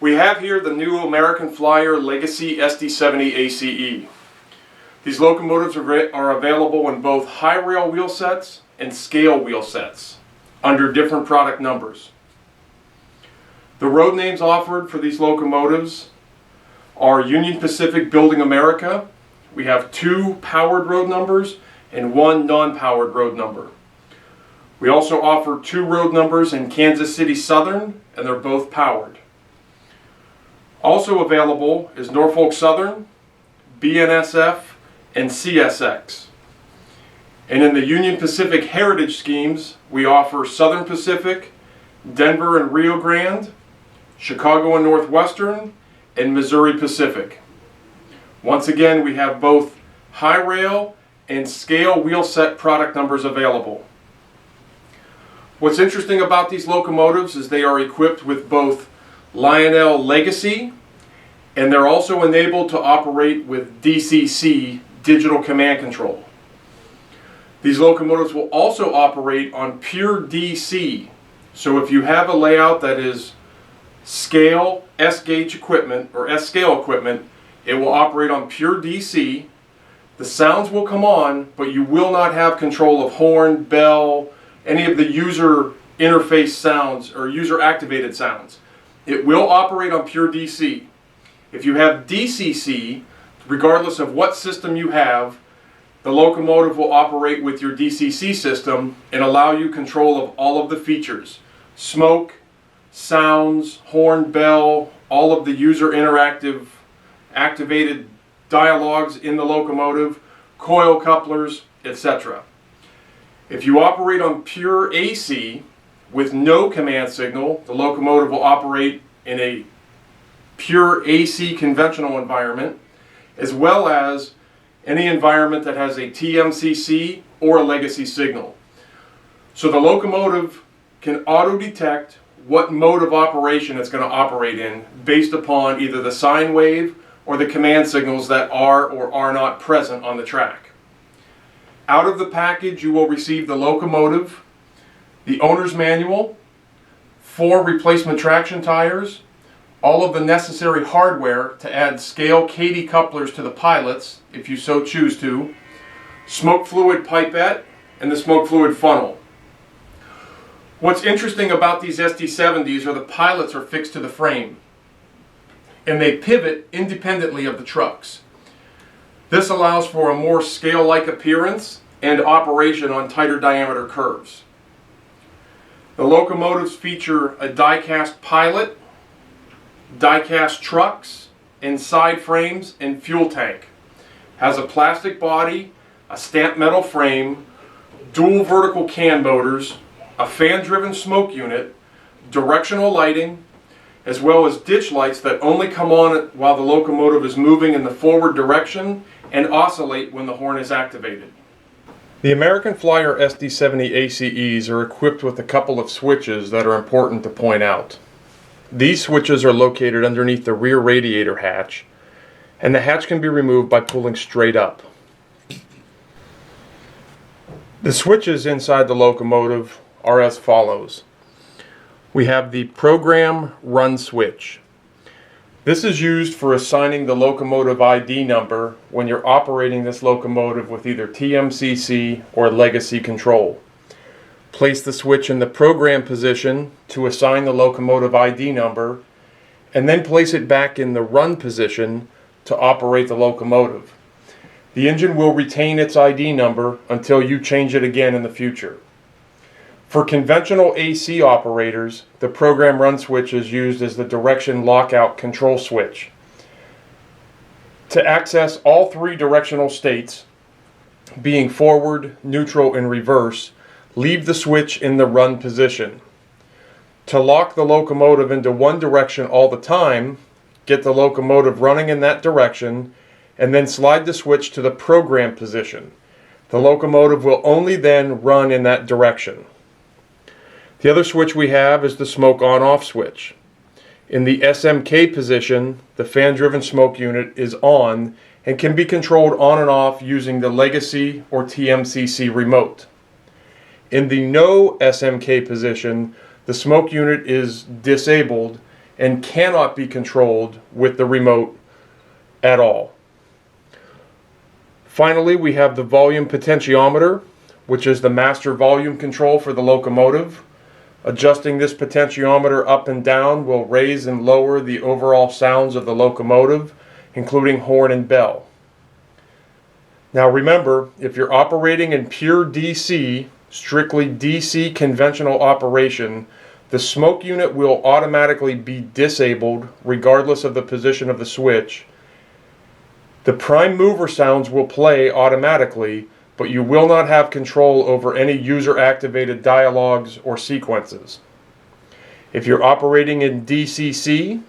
We have here the new American Flyer Legacy SD70ACe. These locomotives are available in both high rail wheel sets and scale wheel sets under different product numbers. The road names offered for these locomotives are Union Pacific Building America. We have 2 powered road numbers and 1 non-powered road number. We also offer 2 road numbers in Kansas City Southern, and they're both powered. Also available is Norfolk Southern, BNSF, and CSX. And in the Union Pacific Heritage schemes, we offer Southern Pacific, Denver and Rio Grande, Chicago and Northwestern, and Missouri Pacific. Once again, we have both high rail and scale wheel set product numbers available. What's interesting about these locomotives is they are equipped with both Lionel Legacy, and they're also enabled to operate with DCC, digital command control. These locomotives will also operate on pure DC. So if you have a layout that is scale S-gauge equipment or S-scale equipment, it will operate on pure DC. The sounds will come on, but you will not have control of horn, bell, any of the user interface sounds or user activated sounds. It will operate on pure DC. If you have DCC, regardless of what system you have, the locomotive will operate with your DCC system and allow you control of all of the features. Smoke, sounds, horn, bell, all of the user interactive activated dialogues in the locomotive, coil couplers, etc. If you operate on pure AC with no command signal, the locomotive will operate in a pure AC conventional environment, as well as any environment that has a TMCC or a legacy signal. So the locomotive can auto-detect what mode of operation it's going to operate in based upon either the sine wave or the command signals that are or are not present on the track. Out of the package, you will receive the locomotive, the owner's manual, 4 replacement traction tires, all of the necessary hardware to add scale Katy couplers to the pilots, if you so choose to, smoke fluid pipette, and the smoke fluid funnel. What's interesting about these SD70s are the pilots are fixed to the frame, and they pivot independently of the trucks. This allows for a more scale-like appearance and operation on tighter diameter curves. The locomotives feature a die-cast pilot, die-cast trucks, and side frames and fuel tank. Has a plastic body, a stamped metal frame, dual vertical can motors, a fan-driven smoke unit, directional lighting, as well as ditch lights that only come on while the locomotive is moving in the forward direction and oscillate when the horn is activated. The American Flyer SD70ACes are equipped with a couple of switches that are important to point out. These switches are located underneath the rear radiator hatch, and the hatch can be removed by pulling straight up. The switches inside the locomotive are as follows. We have the program run switch. This is used for assigning the locomotive ID number when you're operating this locomotive with either TMCC or legacy control. Place the switch in the program position to assign the locomotive ID number, and then place it back in the run position to operate the locomotive. The engine will retain its ID number until you change it again in the future. For conventional AC operators, the program run switch is used as the direction lockout control switch. To access all 3 directional states, being forward, neutral, and reverse, leave the switch in the run position. To lock the locomotive into one direction all the time, get the locomotive running in that direction, and then slide the switch to the program position. The locomotive will only then run in that direction. The other switch we have is the smoke on-off switch. In the SMK position, the fan-driven smoke unit is on and can be controlled on and off using the legacy or TMCC remote. In the no SMK position, the smoke unit is disabled and cannot be controlled with the remote at all. Finally, we have the volume potentiometer, which is the master volume control for the locomotive. Adjusting this potentiometer up and down will raise and lower the overall sounds of the locomotive, including horn and bell. Now remember, if you're operating in pure DC, strictly DC conventional operation, the smoke unit will automatically be disabled regardless of the position of the switch. The prime mover sounds will play automatically, but you will not have control over any user-activated dialogues or sequences. If you're operating in DCC,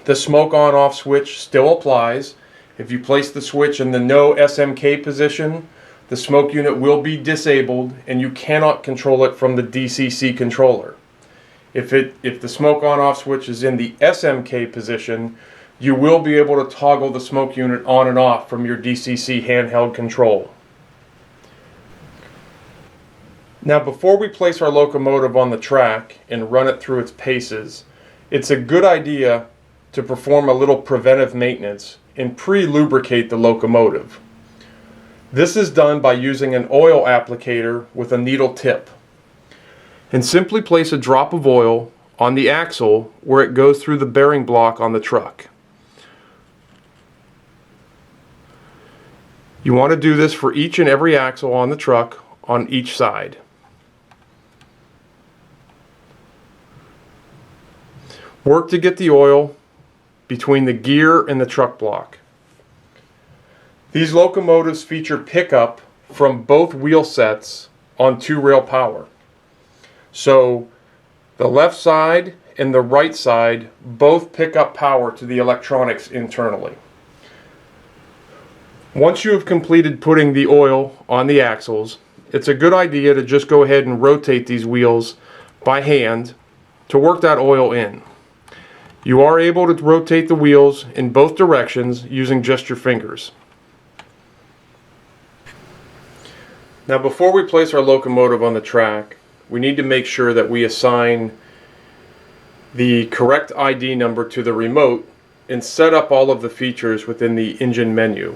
the smoke on-off switch still applies. If you place the switch in the no SMK position, the smoke unit will be disabled and you cannot control it from the DCC controller. If the smoke on-off switch is in the SMK position, you will be able to toggle the smoke unit on and off from your DCC handheld control. Now, before we place our locomotive on the track and run it through its paces, it's a good idea to perform a little preventive maintenance and pre-lubricate the locomotive. This is done by using an oil applicator with a needle tip. And simply place a drop of oil on the axle where it goes through the bearing block on the truck. You want to do this for each and every axle on the truck on each side. Work to get the oil between the gear and the truck block. These locomotives feature pickup from both wheel sets on 2-rail power. So the left side and the right side both pick up power to the electronics internally. Once you have completed putting the oil on the axles, it's a good idea to just go ahead and rotate these wheels by hand to work that oil in. You are able to rotate the wheels in both directions using just your fingers. Now, before we place our locomotive on the track, we need to make sure that we assign the correct ID number to the remote and set up all of the features within the engine menu.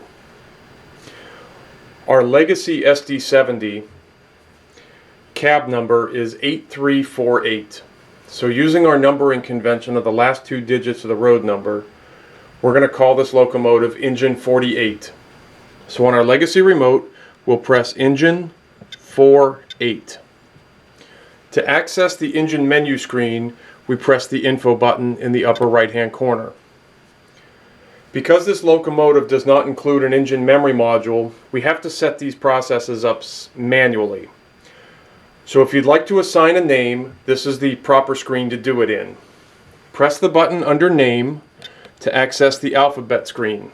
Our legacy SD70 cab number is 8348. So using our numbering convention of the last 2 digits of the road number, we're going to call this locomotive engine 48. So on our legacy remote, we'll press engine 48. To access the engine menu screen, we press the info button in the upper right hand corner. Because this locomotive does not include an engine memory module, we have to set these processes up manually. So if you'd like to assign a name, this is the proper screen to do it in. Press the button under name to access the alphabet screen.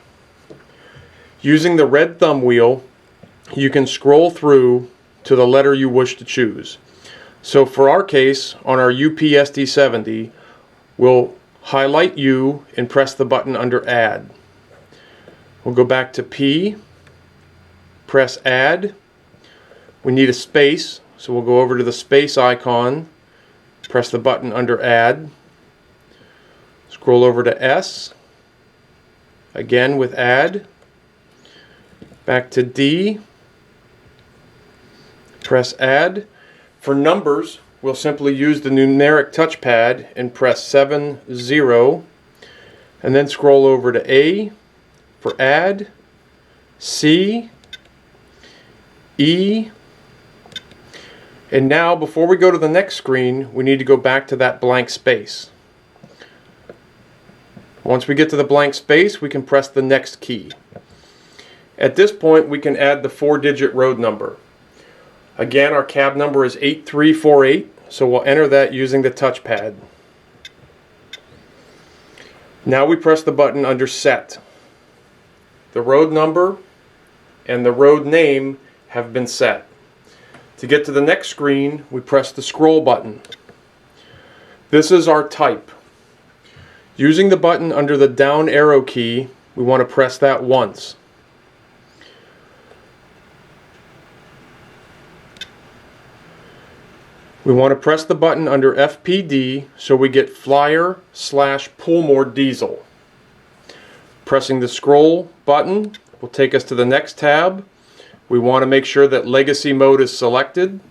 Using the red thumb wheel, you can scroll through to the letter you wish to choose. So for our case, on our UP-SD70, we'll highlight U and press the button under Add. We'll go back to P, press Add. We need a space, so we'll go over to the space icon, press the button under Add. Scroll over to S, again with Add. Back to D, press Add. For numbers, we'll simply use the numeric touchpad and press 70, and then scroll over to A for Add, C, E, and now before we go to the next screen, we need to go back to that blank space. Once we get to the blank space, we can press the next key. At this point, we can add the 4-digit road number. Again, our cab number is 8348, so we'll enter that using the touchpad. Now we press the button under Set. The road number and the road name have been set. To get to the next screen, we press the scroll button. This is our type. Using the button under the down arrow key, we want to press that once. We want to press the button under FPD so we get Flyer/Pullmore Diesel. Pressing the scroll button will take us to the next tab. We want to make sure that Legacy mode is selected.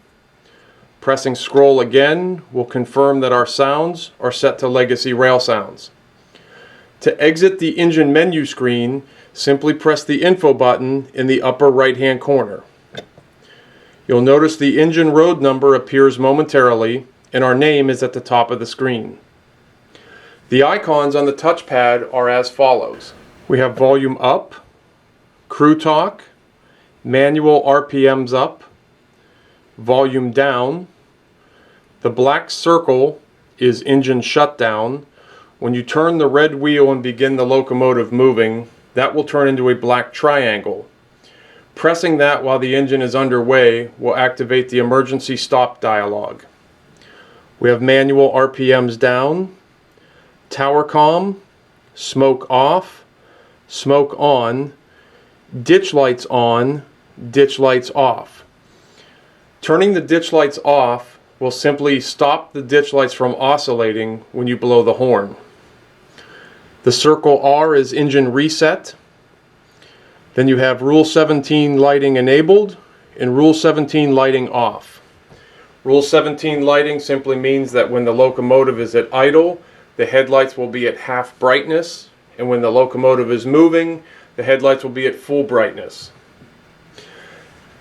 Pressing scroll again will confirm that our sounds are set to Legacy Rail Sounds. To exit the engine menu screen, simply press the info button in the upper right hand corner. You'll notice the engine road number appears momentarily and our name is at the top of the screen. The icons on the touchpad are as follows. We have volume up, crew talk, manual RPMs up, volume down. The black circle is engine shutdown. When you turn the red wheel and begin the locomotive moving, that will turn into a black triangle. Pressing that while the engine is underway will activate the emergency stop dialog. We have manual RPMs down, tower comm, smoke off, smoke on, ditch lights on, ditch lights off. Turning the ditch lights off will simply stop the ditch lights from oscillating when you blow the horn. The circle R is engine reset. Then you have Rule 17 lighting enabled and Rule 17 lighting off. Rule 17 lighting simply means that when the locomotive is at idle, the headlights will be at half brightness, and when the locomotive is moving, the headlights will be at full brightness.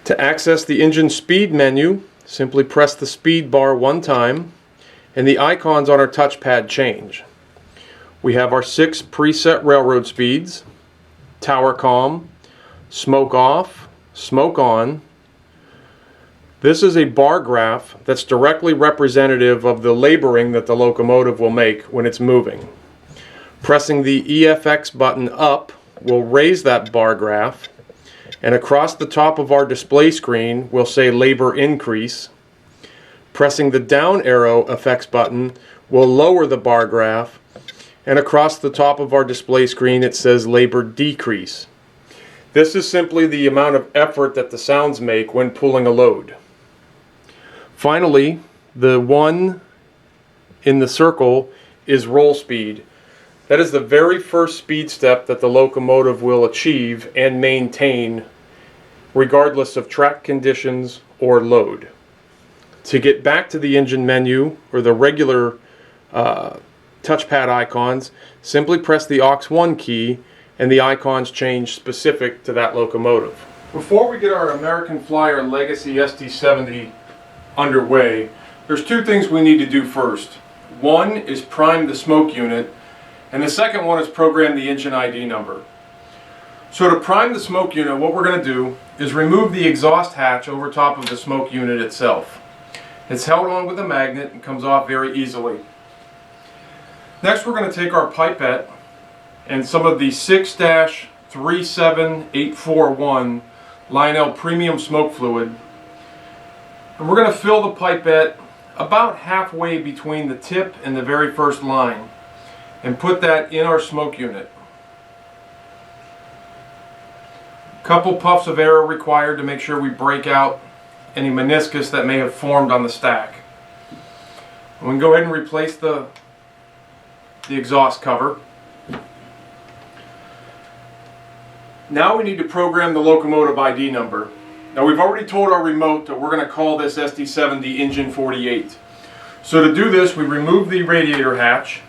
To access the engine speed menu, simply press the speed bar one time, and the icons on our touchpad change. We have our 6 preset railroad speeds, tower comm, smoke off, smoke on. This is a bar graph that's directly representative of the laboring that the locomotive will make when it's moving. Pressing the EFX button up will raise that bar graph, and across the top of our display screen will say labor increase. Pressing the down arrow effects button will lower the bar graph, and across the top of our display screen it says labor decrease. This is simply the amount of effort that the sounds make when pulling a load. Finally, the 1 in the circle is roll speed. That is the very first speed step that the locomotive will achieve and maintain regardless of track conditions or load. To get back to the engine menu or the regular touchpad icons, simply press the aux1 key and the icons change specific to that locomotive. Before we get our American Flyer Legacy SD70 underway, there's 2 things we need to do first. One is prime the smoke unit, and the second one is program the engine ID number. So to prime the smoke unit, what we're going to do is remove the exhaust hatch over top of the smoke unit itself. It's held on with a magnet and comes off very easily. Next, we're going to take our pipette and some of the 6-37841 Lionel Premium Smoke Fluid, and we're going to fill the pipette about halfway between the tip and the very first line and put that in our smoke unit. Couple puffs of air are required to make sure we break out any meniscus that may have formed on the stack. And we can go ahead and replace the exhaust cover. Now we need to program the locomotive ID number. Now we've already told our remote that we're going to call this SD70 Engine 48. So to do this, we remove the radiator hatch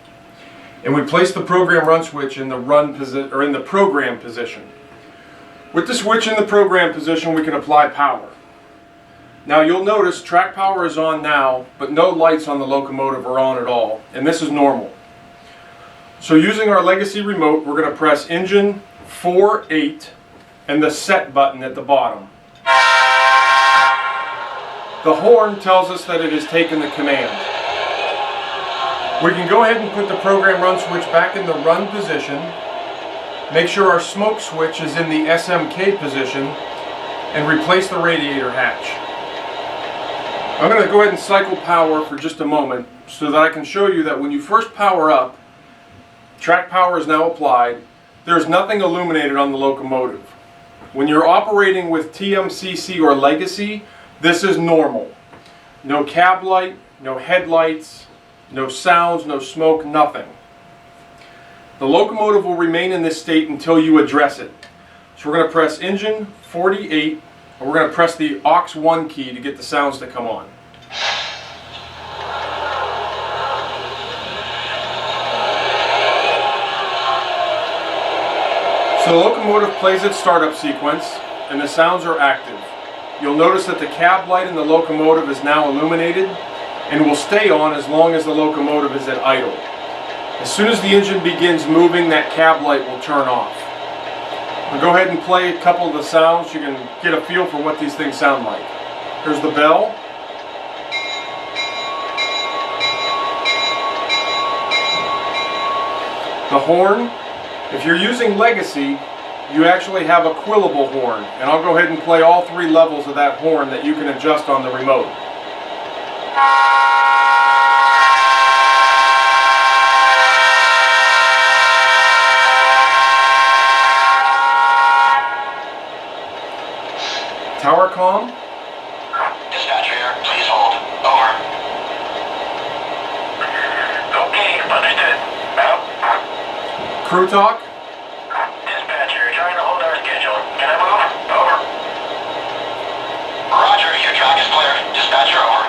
and we place the program run switch in the program position. With the switch in the program position, we can apply power. Now you'll notice track power is on now, but no lights on the locomotive are on at all, and this is normal. So using our Legacy remote, we're going to press engine 4-8 and the set button at the bottom. The horn tells us that it has taken the command. We can go ahead and put the program run switch back in the run position, make sure our smoke switch is in the SMK position, and replace the radiator hatch. I'm going to go ahead and cycle power for just a moment so that I can show you that when you first power up, track power is now applied. There's nothing illuminated on the locomotive. When you're operating with TMCC or Legacy, this is normal. No cab light, no headlights, no sounds, no smoke, nothing. The locomotive will remain in this state until you address it. So we're going to press engine 48, and we're going to press the aux 1 key to get the sounds to come on. So the locomotive plays its startup sequence, and the sounds are active. You'll notice that the cab light in the locomotive is now illuminated and will stay on as long as the locomotive is at idle. As soon as the engine begins moving, that cab light will turn off. I'll go ahead and play a couple of the sounds. You can get a feel for what these things sound like. Here's the bell. The horn. If you're using Legacy, you actually have a quillable horn, and I'll go ahead and play all 3 levels of that horn that you can adjust on the remote. Tower comm. Dispatcher here, please hold. Over. Okay, understood. Out. Crew talk. Dispatcher, trying to hold our schedule. Can I move? Over. Roger, your track is clear. Dispatcher, over.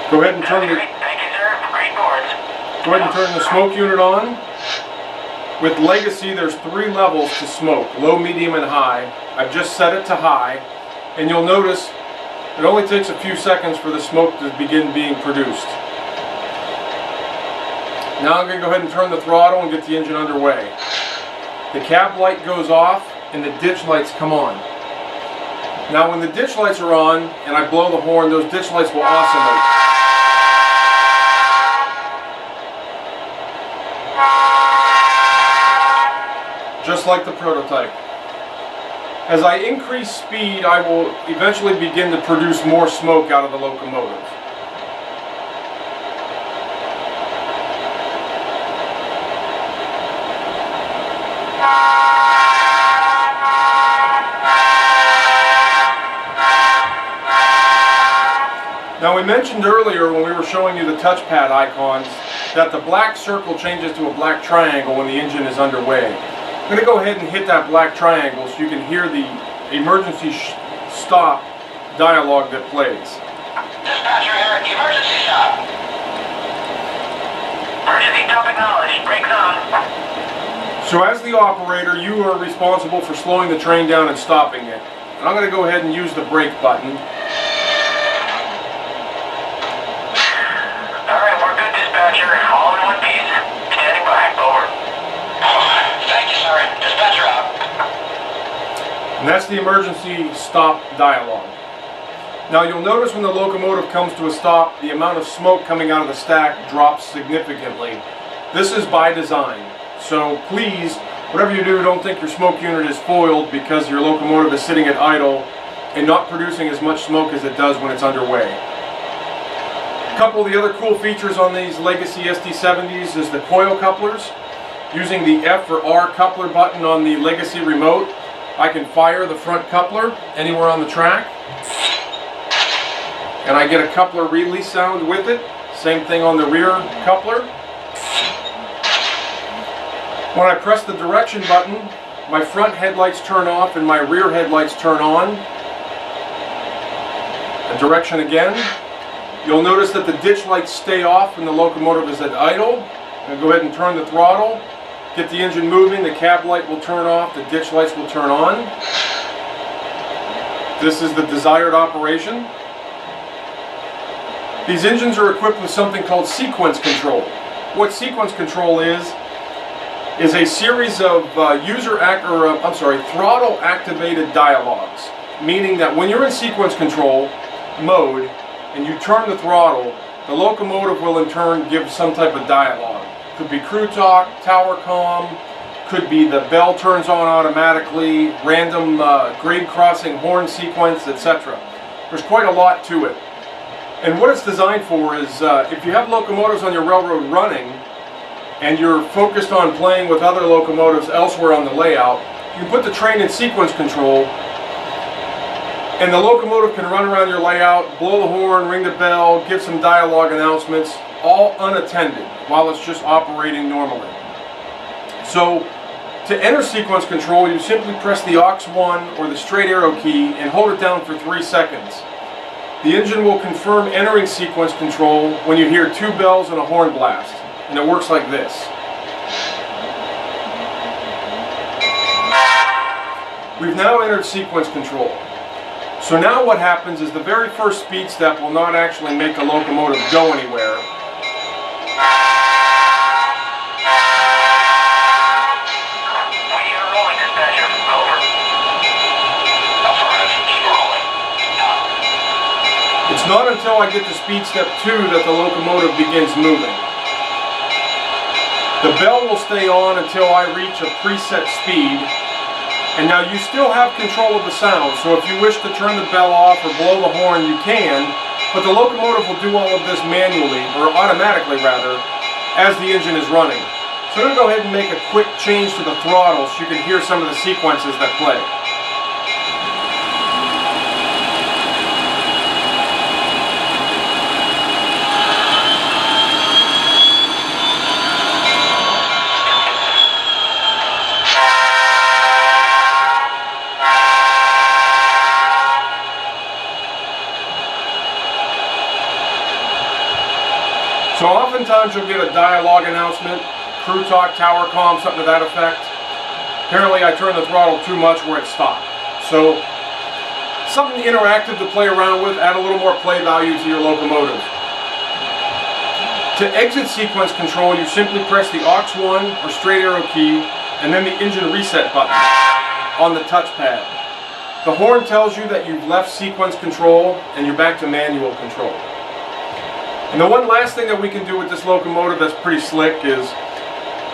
Go ahead and turn the Thank you, sir. Great boards. Go ahead and turn the smoke unit on. With Legacy, there's 3 levels to smoke: low, medium, and high. I've just set it to high, and you'll notice it only takes a few seconds for the smoke to begin being produced. Now I'm going to go ahead and turn the throttle and get the engine underway. The cab light goes off and the ditch lights come on. Now when the ditch lights are on and I blow the horn, those ditch lights will oscillate. Just like the prototype. As I increase speed, I will eventually begin to produce more smoke out of the locomotive. Now we mentioned earlier when we were showing you the touchpad icons that the black circle changes to a black triangle when the engine is underway. I'm going to go ahead and hit that black triangle so you can hear the emergency stop dialogue that plays. Dispatcher here, emergency stop. Emergency stop acknowledged. Brakes on. So as the operator, you are responsible for slowing the train down and stopping it. And I'm going to go ahead and use the brake button. Alright, we're good, dispatcher. All in one piece. Standing by. Over. Thank you, sir. Dispatcher out. And that's the emergency stop dialogue. Now you'll notice when the locomotive comes to a stop, the amount of smoke coming out of the stack drops significantly. This is by design. So please, whatever you do, don't think your smoke unit is foiled because your locomotive is sitting at idle and not producing as much smoke as it does when it's underway. A couple of the other cool features on these Legacy SD70s is the coil couplers. Using the F or R coupler button on the Legacy remote, I can fire the front coupler anywhere on the track. And I get a coupler release sound with it. Same thing on the rear coupler. When I press the direction button, my front headlights turn off and my rear headlights turn on. The direction again. You'll notice that the ditch lights stay off when the locomotive is at idle. I'll go ahead and turn the throttle, get the engine moving, the cab light will turn off, the ditch lights will turn on. This is the desired operation. These engines are equipped with something called sequence control. What sequence control is a series of throttle activated dialogues, meaning that when you're in sequence control mode and you turn the throttle, the locomotive will in turn give some type of dialogue. Could be crew talk, tower comm, could be the bell turns on automatically, random grade crossing horn sequence, etc. There's quite a lot to it. And what it's designed for is if you have locomotives on your railroad running and you're focused on playing with other locomotives elsewhere on the layout, you can put the train in sequence control And the locomotive can run around your layout, blow the horn, ring the bell, give some dialogue announcements, all unattended while it's just operating normally. So to enter sequence control, you simply press the aux1 or the straight arrow key and hold it down for 3 seconds. The engine will confirm entering sequence control when you hear 2 bells and a horn blast, and it works like this. We've now entered sequence control. So now what happens is the very first speed step will not actually make the locomotive go anywhere. We are rolling, dispatcher. Over. Affirmative. Keep rolling. It's not until I get to speed step 2 that the locomotive begins moving. The bell will stay on until I reach a preset speed. And now you still have control of the sound, so if you wish to turn the bell off or blow the horn, you can, but the locomotive will do all of this manually, or automatically rather, as the engine is running. So I'm going to go ahead and make a quick change to the throttle so you can hear some of the sequences that play. So oftentimes you'll get a dialogue announcement, crew talk, tower comm, something to that effect. Apparently I turned the throttle too much where it stopped. So something interactive to play around with, add a little more play value to your locomotive. To exit sequence control, you simply press the aux1 or straight arrow key and then the engine reset button on the touchpad. The horn tells you that you've left sequence control and you're back to manual control. And the one last thing that we can do with this locomotive that's pretty slick is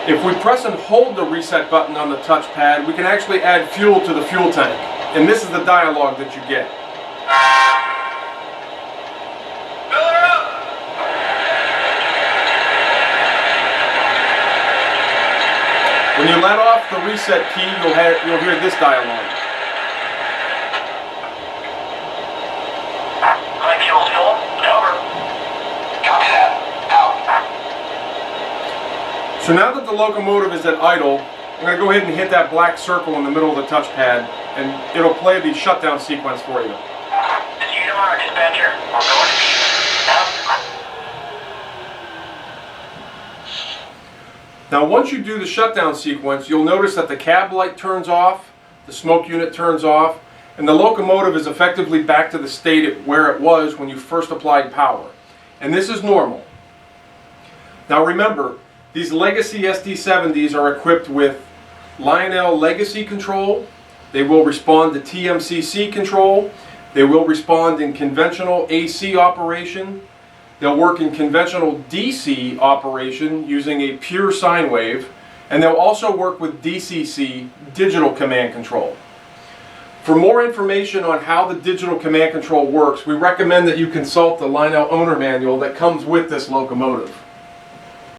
if we press and hold the reset button on the touchpad, we can actually add fuel to the fuel tank. And this is the dialogue that you get. Fill her up! When you let off the reset key, you'll hear this dialogue. My fuel's full. Over. Copy that. Out. So now that the locomotive is at idle, I'm going to go ahead and hit that black circle in the middle of the touchpad, and it'll play the shutdown sequence for you. See you tomorrow, dispatcher. We're going to be out. Now once you do the shutdown sequence, you'll notice that the cab light turns off, the smoke unit turns off, and the locomotive is effectively back to the state where it was when you first applied power. And this is normal. Now remember, these legacy SD70s are equipped with Lionel Legacy control. They will respond to TMCC control. They will respond in conventional AC operation. They'll work in conventional DC operation using a pure sine wave. And they'll also work with DCC, digital command control. For more information on how the digital command control works, we recommend that you consult the Lionel owner manual that comes with this locomotive.